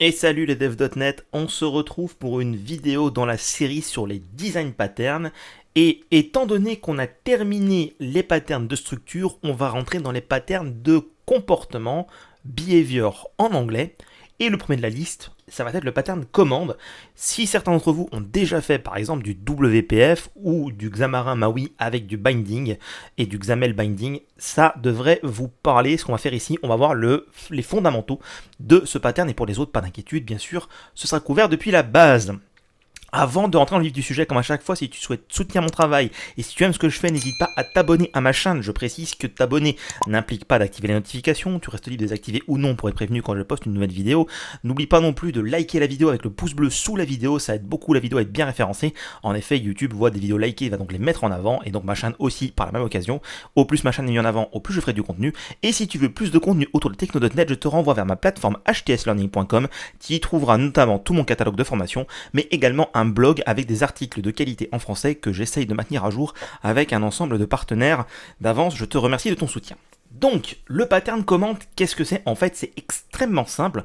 Et salut les devs.net, on se retrouve pour une vidéo dans la série sur les design patterns. Et étant donné qu'on a terminé les patterns de structure, on va rentrer dans les patterns de comportement, behavior en anglais. Et le premier de la liste, ça va être le pattern commande. Si certains d'entre vous ont déjà fait par exemple du WPF ou du Xamarin Maui avec du binding et du XAML binding, ça devrait vous parler. Ce qu'on va faire ici, on va voir les fondamentaux de ce pattern, et pour les autres, pas d'inquiétude, bien sûr, ce sera couvert depuis la base. Avant de rentrer dans le vif du sujet, comme à chaque fois, si tu souhaites soutenir mon travail et si tu aimes ce que je fais, n'hésite pas à t'abonner à ma chaîne. Je précise que t'abonner n'implique pas d'activer les notifications, tu restes libre de désactiver ou non pour être prévenu quand je poste une nouvelle vidéo. N'oublie pas non plus de liker la vidéo avec le pouce bleu sous la vidéo, ça aide beaucoup la vidéo à être bien référencée. En effet, YouTube voit des vidéos likées, il va donc les mettre en avant, et donc ma chaîne aussi par la même occasion. Au plus ma chaîne est mise en avant, au plus je ferai du contenu. Et si tu veux plus de contenu autour de techno.net, je te renvoie vers ma plateforme htslearning.com, qui y trouvera notamment tout mon catalogue de formation, mais également un blog avec des articles de qualité en français que j'essaye de maintenir à jour avec un ensemble de partenaires. D'avance, je te remercie de ton soutien. Donc, le pattern commande, qu'est-ce que c'est? En fait, c'est extrêmement simple.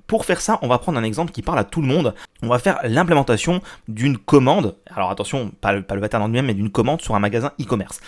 Pour faire ça, on va prendre un exemple qui parle à tout le monde. On va faire l'implémentation d'une commande. Alors attention, pas le pattern en lui-même, mais d'une commande sur un magasin e-commerce.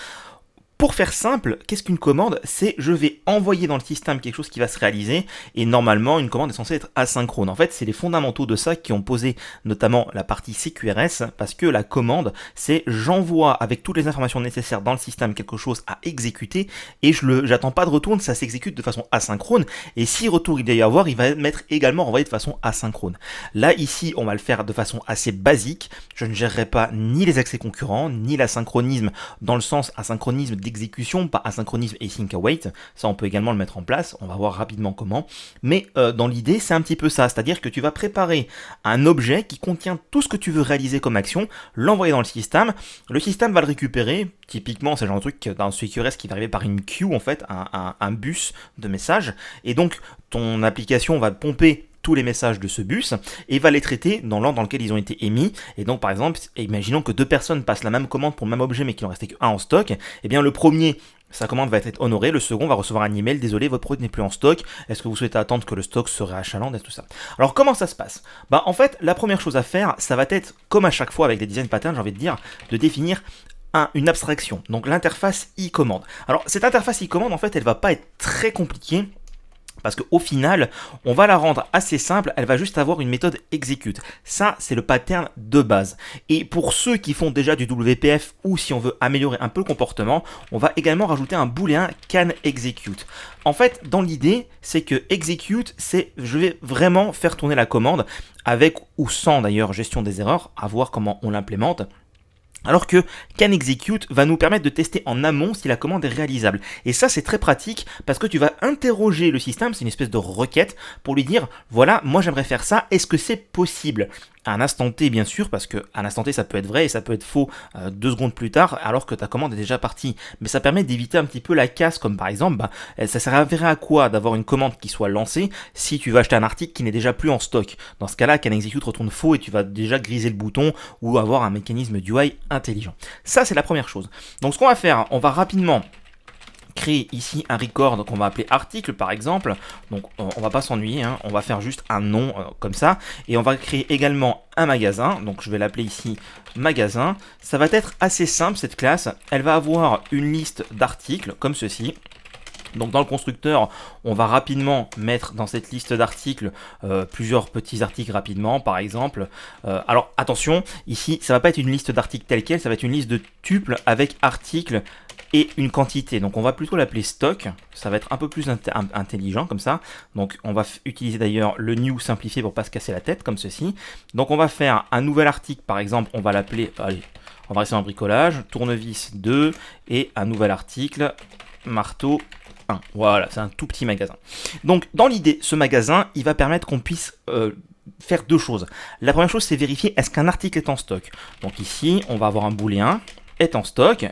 Pour faire simple, qu'est-ce qu'une commande? C'est je vais envoyer dans le système quelque chose qui va se réaliser, et normalement une commande est censée être asynchrone. En fait, c'est les fondamentaux de ça qui ont posé notamment la partie CQRS, parce que la commande, c'est j'envoie avec toutes les informations nécessaires dans le système quelque chose à exécuter, et j'attends pas de retour, ça s'exécute de façon asynchrone, et si retour il doit y avoir, il va m'être également renvoyé de façon asynchrone. Là, ici, on va le faire de façon assez basique. Je ne gérerai pas ni les accès concurrents, ni l'asynchronisme dans le sens asynchronisme d'exécution, pas asynchronisme et sync await. Ça, on peut également le mettre en place. On va voir rapidement comment. Mais dans l'idée, c'est un petit peu ça. C'est-à-dire que tu vas préparer un objet qui contient tout ce que tu veux réaliser comme action, l'envoyer dans le système. Le système va le récupérer. Typiquement, c'est le genre de truc dans CQRS qui va arriver par une queue, en fait, un bus de messages. Et donc, ton application va pomper tous les messages de ce bus et va les traiter dans l'ordre dans lequel ils ont été émis. Et donc par exemple, imaginons que deux personnes passent la même commande pour le même objet mais qu'il en restait qu'un en stock. Et bien le premier, sa commande va être honorée, le second va recevoir un email: désolé, votre produit n'est plus en stock, est-ce que vous souhaitez attendre que le stock se réachalande, et tout ça. Alors comment ça se passe? En fait, la première chose à faire, ça va être, comme à chaque fois avec les design patterns, j'ai envie de dire, de définir une abstraction, donc l'interface e-commande. Alors cette interface e-commande, en fait, elle va pas être très compliquée, parce qu'au final, on va la rendre assez simple, elle va juste avoir une méthode execute. Ça, c'est le pattern de base. Et pour ceux qui font déjà du WPF, ou si on veut améliorer un peu le comportement, on va également rajouter un booléen can execute. En fait, dans l'idée, c'est que execute, c'est je vais vraiment faire tourner la commande, avec ou sans d'ailleurs gestion des erreurs, à voir comment on l'implémente. Alors que can execute va nous permettre de tester en amont si la commande est réalisable. Et ça, c'est très pratique parce que tu vas interroger le système, c'est une espèce de requête pour lui dire, voilà, moi j'aimerais faire ça, est-ce que c'est possible? À un instant T, bien sûr, parce qu'à un instant T, ça peut être vrai et ça peut être faux 2 secondes plus tard, alors que ta commande est déjà partie. Mais ça permet d'éviter un petit peu la casse, comme par exemple, ça servirait à quoi d'avoir une commande qui soit lancée si tu vas acheter un article qui n'est déjà plus en stock? Dans ce cas-là, can execute retourne faux et tu vas déjà griser le bouton ou avoir un mécanisme d'UI intelligent. Ça, c'est la première chose. Donc ce qu'on va faire, on va rapidement créer ici un record qu'on va appeler article par exemple. Donc on va pas s'ennuyer, hein. On va faire juste un nom comme ça, et on va créer également un magasin. Donc je vais l'appeler ici magasin. Ça va être assez simple, cette classe. Elle va avoir une liste d'articles comme ceci. Donc dans le constructeur, on va rapidement mettre dans cette liste d'articles plusieurs petits articles rapidement, par exemple. Alors attention, ici, ça va pas être une liste d'articles telle quelle, ça va être une liste de tuples avec articles et une quantité. Donc on va plutôt l'appeler stock, ça va être un peu plus intelligent comme ça. Donc on va utiliser d'ailleurs le new simplifié pour pas se casser la tête, comme ceci. Donc on va faire un nouvel article, par exemple, on va l'appeler, allez, on va rester dans le bricolage, tournevis 2, et un nouvel article, marteau 1. Voilà, c'est un tout petit magasin. Donc dans l'idée, ce magasin, il va permettre qu'on puisse faire deux choses. La première chose, c'est vérifier est-ce qu'un article est en stock. Donc ici, on va avoir un booléen est en stock.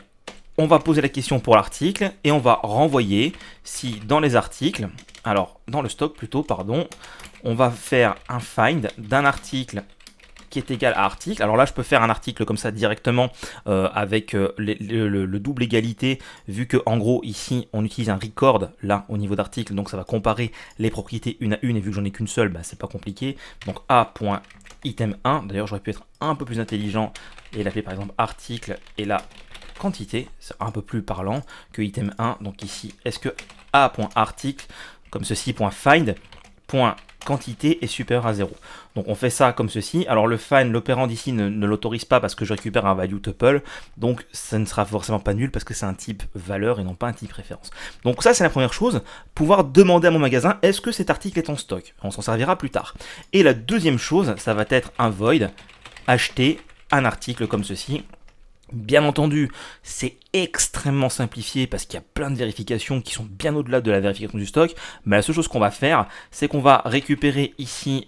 On va poser la question pour l'article et on va renvoyer si dans les articles, alors dans le stock plutôt, pardon, on va faire un find d'un article qui est égal à article. Alors là, je peux faire un article comme ça directement avec le double égalité, vu que en gros ici on utilise un record là au niveau d'article, donc ça va comparer les propriétés une à une, et vu que j'en ai qu'une seule, bah, c'est pas compliqué. Donc a.item1, d'ailleurs j'aurais pu être un peu plus intelligent et l'appeler par exemple article et la quantité, c'est un peu plus parlant que item 1. Donc ici, est-ce que a.article comme ceci, .find, quantité est supérieur à 0. Donc on fait ça comme ceci. Alors le find, l'opérand ici ne l'autorise pas parce que je récupère un value tuple, donc ça ne sera forcément pas nul parce que c'est un type valeur et non pas un type référence. Donc ça c'est la première chose, pouvoir demander à mon magasin est-ce que cet article est en stock. On s'en servira plus tard. Et la deuxième chose, ça va être un void acheter un article comme ceci. Bien entendu, c'est extrêmement simplifié parce qu'il y a plein de vérifications qui sont bien au-delà de la vérification du stock. Mais la seule chose qu'on va faire, c'est qu'on va récupérer ici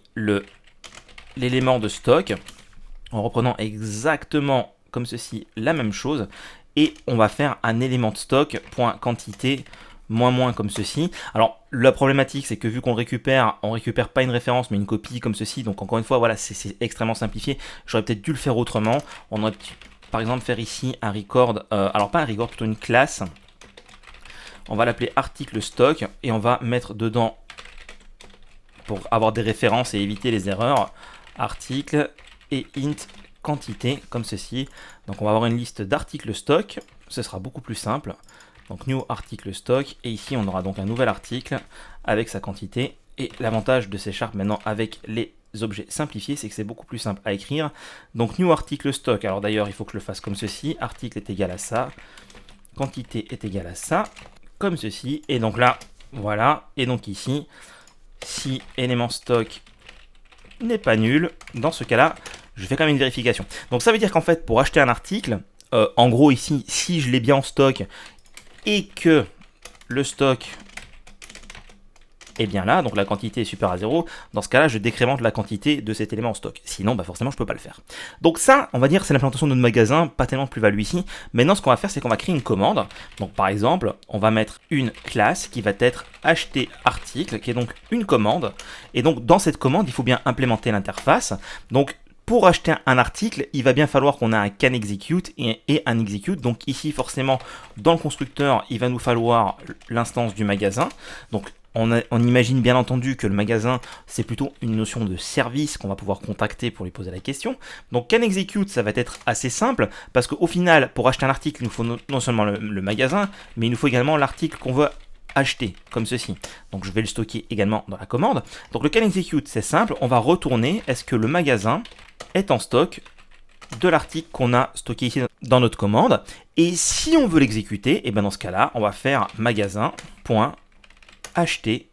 l'élément de stock en reprenant exactement comme ceci la même chose. Et on va faire un élément de stock, .quantité, moins comme ceci. Alors la problématique c'est que vu qu'on récupère pas une référence mais une copie comme ceci. Donc encore une fois, voilà, c'est extrêmement simplifié. J'aurais peut-être dû le faire autrement. On aurait par exemple faire ici un record, alors pas un record, plutôt une classe. On va l'appeler article stock et on va mettre dedans, pour avoir des références et éviter les erreurs, article et int quantité comme ceci. Donc on va avoir une liste d'articles stock, ce sera beaucoup plus simple. Donc new article stock, et ici on aura donc un nouvel article avec sa quantité. Et l'avantage de C# maintenant avec les objets simplifiés, c'est que c'est beaucoup plus simple à écrire. Donc new article stock, alors d'ailleurs il faut que je le fasse comme ceci, article est égal à ça, quantité est égale à ça, comme ceci, et donc là, voilà, et donc ici, si élément stock n'est pas nul, dans ce cas-là, je fais quand même une vérification. Donc ça veut dire qu'en fait, pour acheter un article, en gros ici, si je l'ai bien en stock, et que le stock est bien là, donc la quantité est supérieure à 0, dans ce cas-là, je décrémente la quantité de cet élément en stock. Sinon, bah forcément, je ne peux pas le faire. Donc ça, on va dire, c'est l'implémentation de notre magasin, pas tellement de plus-value ici. Maintenant, ce qu'on va faire, c'est qu'on va créer une commande. Donc par exemple, on va mettre une classe qui va être acheter article, qui est donc une commande. Et donc dans cette commande, il faut bien implémenter l'interface. Donc pour acheter un article, il va bien falloir qu'on ait un can execute et un execute. Donc ici, forcément, dans le constructeur, il va nous falloir l'instance du magasin. Donc on imagine bien entendu que le magasin, c'est plutôt une notion de service qu'on va pouvoir contacter pour lui poser la question. Donc can execute, ça va être assez simple, parce qu'au final, pour acheter un article, il nous faut non seulement le magasin, mais il nous faut également l'article qu'on veut acheter, comme ceci. Donc je vais le stocker également dans la commande. Donc le can execute, c'est simple, on va retourner, est-ce que le magasin est en stock de l'article qu'on a stocké ici dans notre commande. Et si on veut l'exécuter, et bien dans ce cas-là, on va faire magasin.acheter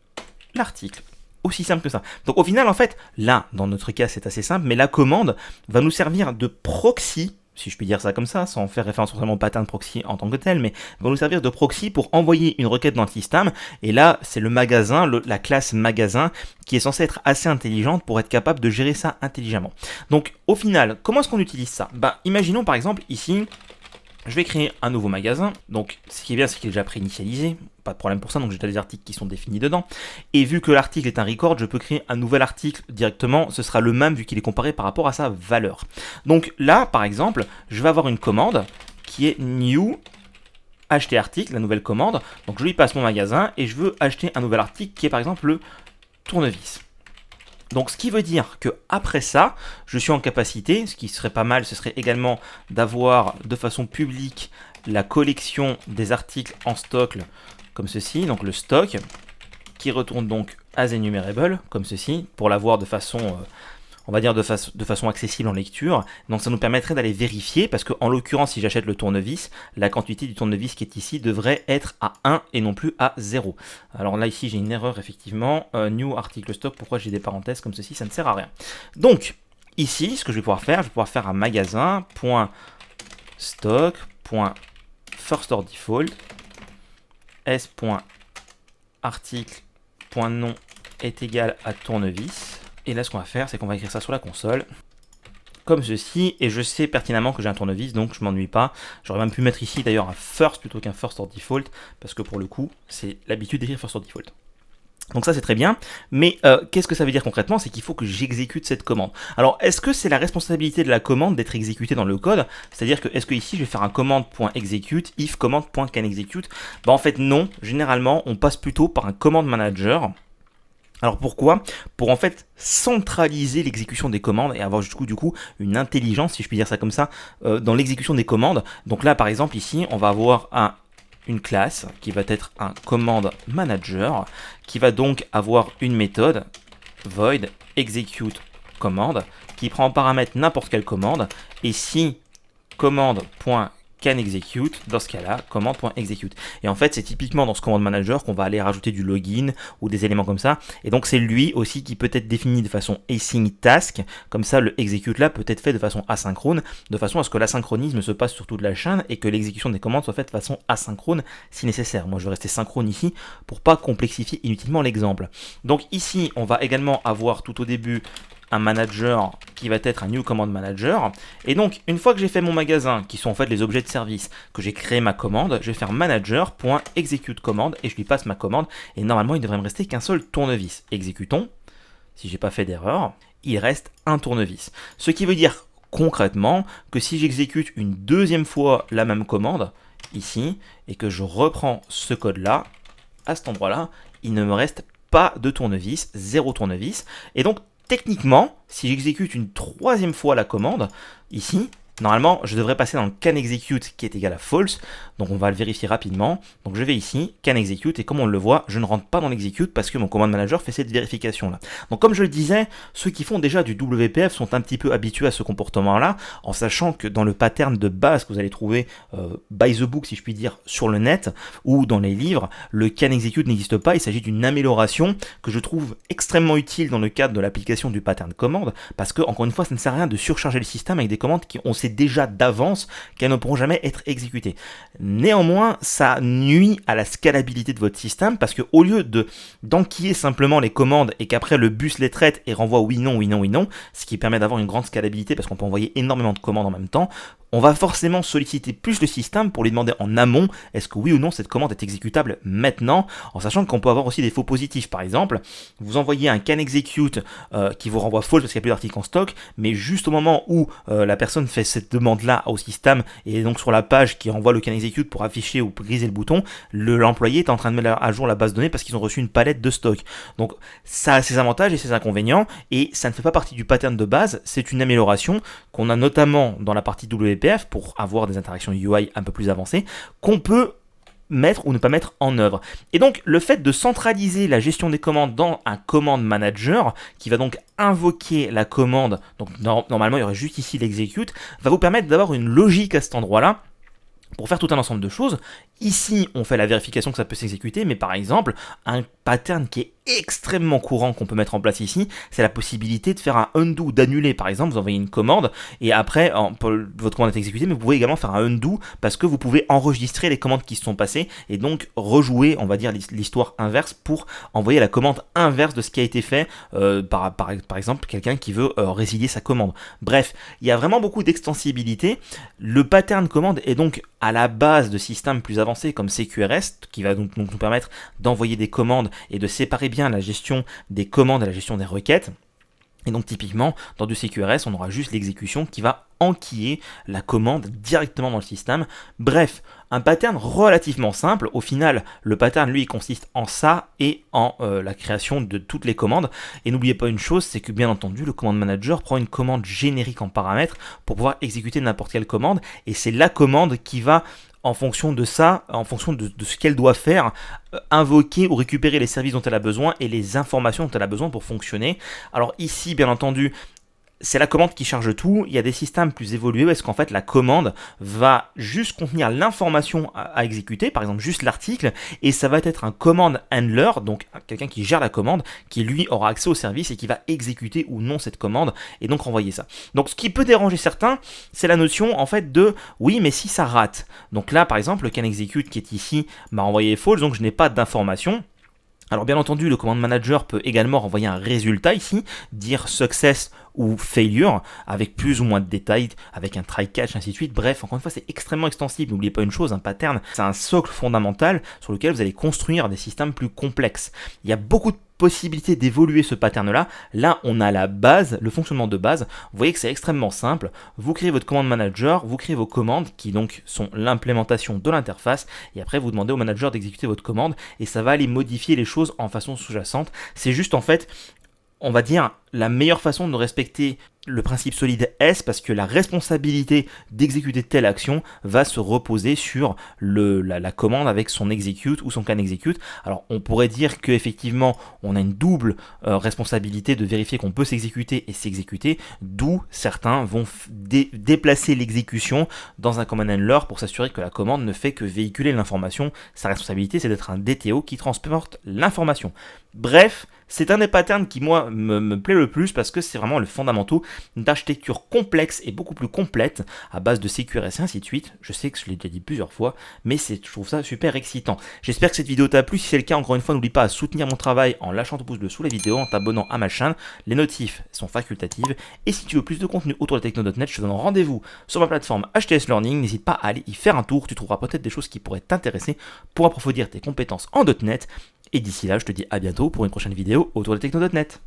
l'article. Aussi simple que ça. Donc au final, en fait, là, dans notre cas, c'est assez simple, mais la commande va nous servir de proxy, si je puis dire ça comme ça, sans faire référence forcément au pattern proxy en tant que tel, mais va nous servir de proxy pour envoyer une requête dans le système. Et là, c'est le magasin, la classe magasin, qui est censée être assez intelligente pour être capable de gérer ça intelligemment. Donc au final, comment est-ce qu'on utilise ça? Imaginons par exemple ici, je vais créer un nouveau magasin. Donc ce qui est bien, c'est qu'il est déjà pré-initialisé, pas de problème pour ça, donc j'ai déjà des articles qui sont définis dedans. Et vu que l'article est un record, je peux créer un nouvel article directement, ce sera le même vu qu'il est comparé par rapport à sa valeur. Donc là, par exemple, je vais avoir une commande qui est new acheter article, la nouvelle commande. Donc je lui passe mon magasin et je veux acheter un nouvel article qui est par exemple le tournevis. Donc ce qui veut dire que après ça, je suis en capacité, ce qui serait pas mal, ce serait également d'avoir de façon publique la collection des articles en stock comme ceci, donc le stock, qui retourne donc as enumerable comme ceci, pour l'avoir de façon, on va dire de façon accessible en lecture. Donc ça nous permettrait d'aller vérifier, parce qu'en l'occurrence, si j'achète le tournevis, la quantité du tournevis qui est ici devrait être à 1 et non plus à 0. Alors là, ici, j'ai une erreur, effectivement. New article stock, pourquoi j'ai des parenthèses comme ceci, ça ne sert à rien. Donc, ici, ce que je vais pouvoir faire, je vais pouvoir faire un magasin.stock.firstOrDefault s.article.nom est égal à tournevis. Et là, ce qu'on va faire, c'est qu'on va écrire ça sur la console, comme ceci, et je sais pertinemment que j'ai un tournevis, donc je m'ennuie pas. J'aurais même pu mettre ici d'ailleurs un first plutôt qu'un first or default, parce que pour le coup, c'est l'habitude d'écrire first or default. Donc ça c'est très bien, mais qu'est-ce que ça veut dire concrètement? C'est qu'il faut que j'exécute cette commande. Alors est-ce que c'est la responsabilité de la commande d'être exécutée dans le code? C'est-à-dire que est-ce que ici je vais faire un command.execute, if command.canExecute? En fait non, généralement on passe plutôt par un command manager. Alors pourquoi? Pour en fait centraliser l'exécution des commandes et avoir du coup une intelligence, si je puis dire ça comme ça, dans l'exécution des commandes. Donc là par exemple ici on va avoir une classe qui va être un command manager qui va donc avoir une méthode void execute command qui prend en paramètre n'importe quelle commande et si command.canExecute, dans ce cas-là, command.execute. Et en fait, c'est typiquement dans ce command manager qu'on va aller rajouter du login ou des éléments comme ça. Et donc, c'est lui aussi qui peut être défini de façon async task. Comme ça, le execute là peut être fait de façon asynchrone, de façon à ce que l'asynchronisme se passe sur toute la chaîne et que l'exécution des commandes soit faite de façon asynchrone si nécessaire. Moi, je vais rester synchrone ici pour pas complexifier inutilement l'exemple. Donc ici, on va également avoir tout au début un manager qui va être un new command manager. Et donc, une fois que j'ai fait mon magasin, qui sont en fait les objets de service, que j'ai créé ma commande, je vais faire manager.execute commande et je lui passe ma commande. Et normalement, il ne devrait me rester qu'un seul tournevis. Exécutons. Si j'ai pas fait d'erreur, il reste un tournevis. Ce qui veut dire concrètement que si j'exécute une deuxième fois la même commande, ici, et que je reprends ce code-là, à cet endroit-là, il ne me reste pas de tournevis, zéro tournevis. Et donc, techniquement, si j'exécute une troisième fois la commande, ici, normalement, je devrais passer dans le canExecute qui est égal à false. Donc on va le vérifier rapidement. Donc je vais ici, canExecute, et comme on le voit, je ne rentre pas dans l'execute parce que mon command manager fait cette vérification-là. Donc comme je le disais, ceux qui font déjà du WPF sont un petit peu habitués à ce comportement-là, en sachant que dans le pattern de base que vous allez trouver by the book, si je puis dire, sur le net, ou dans les livres, le canExecute n'existe pas. Il s'agit d'une amélioration que je trouve extrêmement utile dans le cadre de l'application du pattern commande, parce que, encore une fois, ça ne sert à rien de surcharger le système avec des commandes qui on sait déjà d'avance qu'elles ne pourront jamais être exécutées. Néanmoins, ça nuit à la scalabilité de votre système parce que au lieu d'enquiller simplement les commandes et qu'après le bus les traite et renvoie oui, non, oui, non, oui, non, ce qui permet d'avoir une grande scalabilité parce qu'on peut envoyer énormément de commandes en même temps, on va forcément solliciter plus le système pour lui demander en amont est-ce que oui ou non cette commande est exécutable maintenant, en sachant qu'on peut avoir aussi des faux positifs. Par exemple, vous envoyez un canExecute qui vous renvoie false parce qu'il n'y a plus d'article en stock, mais juste au moment où la personne fait cette demande-là au système et donc sur la page qui envoie le canExecute pour afficher ou briser le bouton, l'employé est en train de mettre à jour la base de données parce qu'ils ont reçu une palette de stock. Donc ça a ses avantages et ses inconvénients et ça ne fait pas partie du pattern de base, c'est une amélioration qu'on a notamment dans la partie WPF pour avoir des interactions UI un peu plus avancées qu'on peut mettre ou ne pas mettre en œuvre. Et donc le fait de centraliser la gestion des commandes dans un command manager qui va donc invoquer la commande, donc normalement il y aurait juste ici l'execute, va vous permettre d'avoir une logique à cet endroit-là pour faire tout un ensemble de choses. Ici, on fait la vérification que ça peut s'exécuter, mais par exemple, un pattern qui est extrêmement courant qu'on peut mettre en place ici, c'est la possibilité de faire un undo, d'annuler. Par exemple, vous envoyez une commande, et après, votre commande est exécutée, mais vous pouvez également faire un undo, parce que vous pouvez enregistrer les commandes qui se sont passées, et donc rejouer, on va dire, l'histoire inverse pour envoyer la commande inverse de ce qui a été fait, par exemple, quelqu'un qui veut résilier sa commande. Bref, il y a vraiment beaucoup d'extensibilité. Le pattern commande est donc à la base de systèmes plus avancés comme CQRS, qui va donc nous permettre d'envoyer des commandes et de séparer bien la gestion des commandes et la gestion des requêtes. Et donc typiquement, dans du CQRS, on aura juste l'exécution qui va enquiller la commande directement dans le système. Bref, un pattern relativement simple. Au final, le pattern, lui, consiste en ça et en la création de toutes les commandes. Et n'oubliez pas une chose, c'est que bien entendu, le command manager prend une commande générique en paramètres pour pouvoir exécuter n'importe quelle commande. Et c'est la commande qui va, en fonction de ça, en fonction de ce qu'elle doit faire, invoquer ou récupérer les services dont elle a besoin et les informations dont elle a besoin pour fonctionner. Alors ici, bien entendu, c'est la commande qui charge tout. Il y a des systèmes plus évolués parce qu'en fait la commande va juste contenir l'information à exécuter, par exemple juste l'article, et ça va être un command handler, donc quelqu'un qui gère la commande, qui lui aura accès au service et qui va exécuter ou non cette commande et donc renvoyer ça. Donc ce qui peut déranger certains, c'est la notion en fait de oui mais si ça rate. Donc là par exemple le canExecute qui est ici m'a renvoyé false, donc je n'ai pas d'information. Alors bien entendu, le command manager peut également renvoyer un résultat ici, dire success ou failure, avec plus ou moins de détails, avec un try catch, ainsi de suite. Bref, encore une fois, c'est extrêmement extensible. N'oubliez pas une chose, un pattern, c'est un socle fondamental sur lequel vous allez construire des systèmes plus complexes. Il y a beaucoup de possibilités d'évoluer ce pattern-là. Là, on a la base, le fonctionnement de base. Vous voyez que c'est extrêmement simple. Vous créez votre command manager, vous créez vos commandes qui donc sont l'implémentation de l'interface et après vous demandez au manager d'exécuter votre commande et ça va aller modifier les choses en façon sous-jacente. C'est juste en fait, on va dire, la meilleure façon de respecter le principe solide S parce que la responsabilité d'exécuter telle action va se reposer sur la commande avec son execute ou son can execute. Alors on pourrait dire qu'effectivement on a une double responsabilité de vérifier qu'on peut s'exécuter et s'exécuter, d'où certains vont déplacer l'exécution dans un command handler pour s'assurer que la commande ne fait que véhiculer l'information. Sa responsabilité c'est d'être un DTO qui transporte l'information. Bref, c'est un des patterns qui moi me plaît le plus parce que c'est vraiment le fondamentaux d'architecture complexe et beaucoup plus complète à base de CQRS et ainsi de suite. Je sais que je l'ai déjà dit plusieurs fois, mais je trouve ça super excitant. J'espère que cette vidéo t'a plu. Si c'est le cas, encore une fois, n'oublie pas à soutenir mon travail en lâchant ton pouce bleu sous la vidéo, en t'abonnant à ma chaîne. Les notifs sont facultatives. Et si tu veux plus de contenu autour de techno.net, je te donne rendez-vous sur ma plateforme HTS Learning. N'hésite pas à aller y faire un tour. Tu trouveras peut-être des choses qui pourraient t'intéresser pour approfondir tes compétences en .NET. Et d'ici là, je te dis à bientôt pour une prochaine vidéo autour de techno.net.